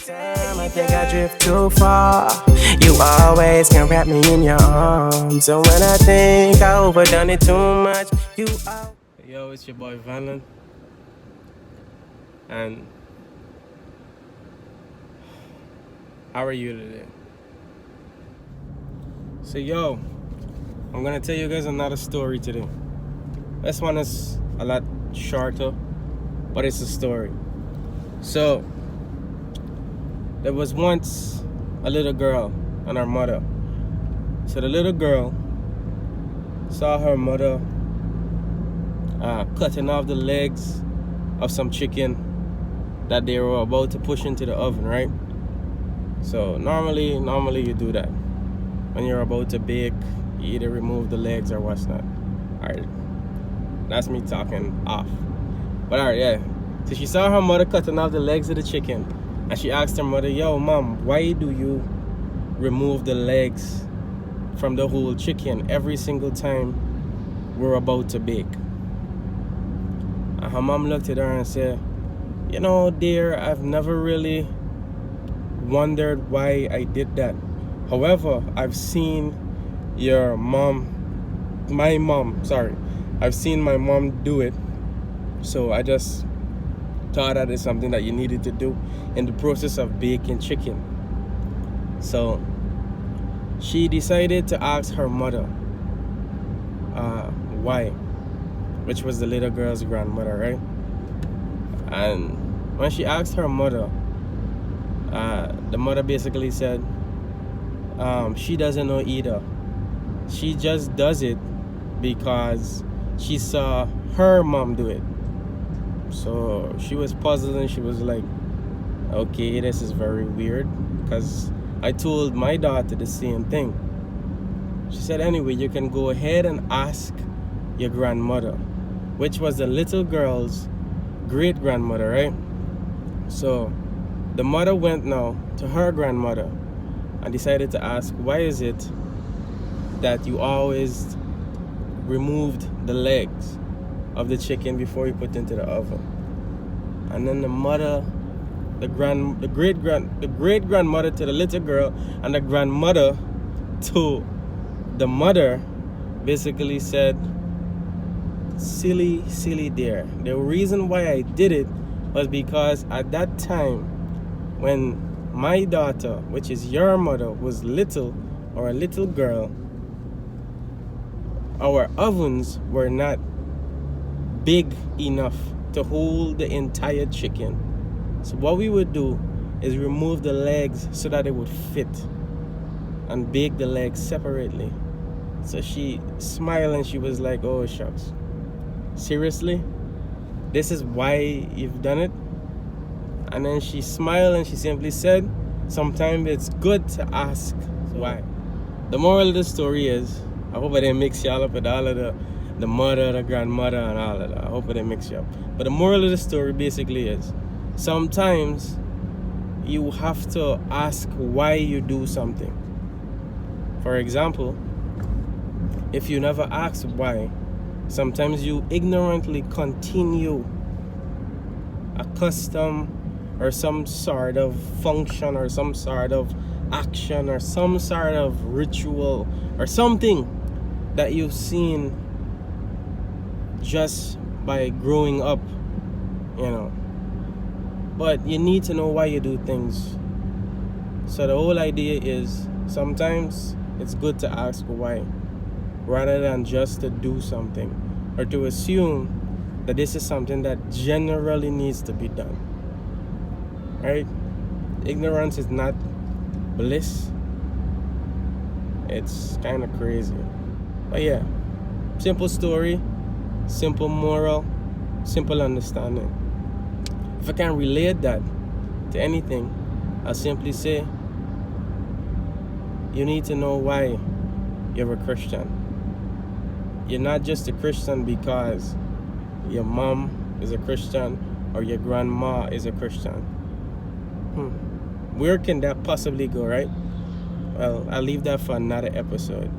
Time I think I drift too far. You always can wrap me in your arms. So when I think I overdone it too much, you out. Yo, it's your boy Vanlin. And how are you today? So yo, I'm gonna tell you guys another story today. This one is a lot shorter, but it's a story. So there was once a little girl and her mother. So the little girl saw her mother cutting off the legs of some chicken that they were about to push into the oven, right? So normally you do that. When you're about to bake, you either remove the legs or what's not. Alright, that's me talking off. But alright, yeah. So she saw her mother cutting off the legs of the chicken, and she asked her mother, yo mom, why do you remove the legs from the whole chicken every single time we're about to bake? And her mom looked at her and said, you know, dear, I've never really wondered why I did that. However, I've seen I've seen my mom do it. So I just thought that is something that you needed to do in the process of baking chicken. So she decided to ask her mother why, which was the little girl's grandmother, right? And when she asked her mother, the mother basically said she doesn't know either. She just does it because she saw her mom do it. So she was puzzled and she was like, okay, this is very weird, because I told my daughter the same thing. She said, anyway, you can go ahead and ask your grandmother, which was the little girl's great grandmother, right? So the mother went now to her grandmother and decided to ask, why is it that you always removed the legs of the chicken before you put it into the oven? And then the mother, the great grandmother to the little girl, and the grandmother to the mother basically said, silly dear, the reason why I did it was because at that time when my daughter, which is your mother, was little, or a little girl, our ovens were not big enough to hold the entire chicken. So what we would do is remove the legs so that it would fit, and bake the legs separately. So she smiled and she was like, oh shucks, seriously? This is why you've done it? And then she smiled and she simply said, sometimes it's good to ask why. The moral of the story is, I hope I didn't mix y'all up with all of the mother, the grandmother, and all of that. I hope I didn't mix you up. But the moral of the story basically is, sometimes you have to ask why you do something. For example, if you never ask why, sometimes you ignorantly continue a custom or some sort of function or some sort of action or some sort of ritual or something that you've seen just by growing up, you know. But you need to know why you do things. So the whole idea is, sometimes it's good to ask why, rather than just to do something or to assume that this is something that generally needs to be done. Right? Ignorance is not bliss. It's kind of crazy. But yeah, simple story, simple moral, simple understanding. If I can relate that to anything, I'll simply say, you need to know why you're a Christian. You're not just a Christian because your mom is a Christian or your grandma is a Christian. Where can that possibly go, right? Well, I'll leave that for another episode.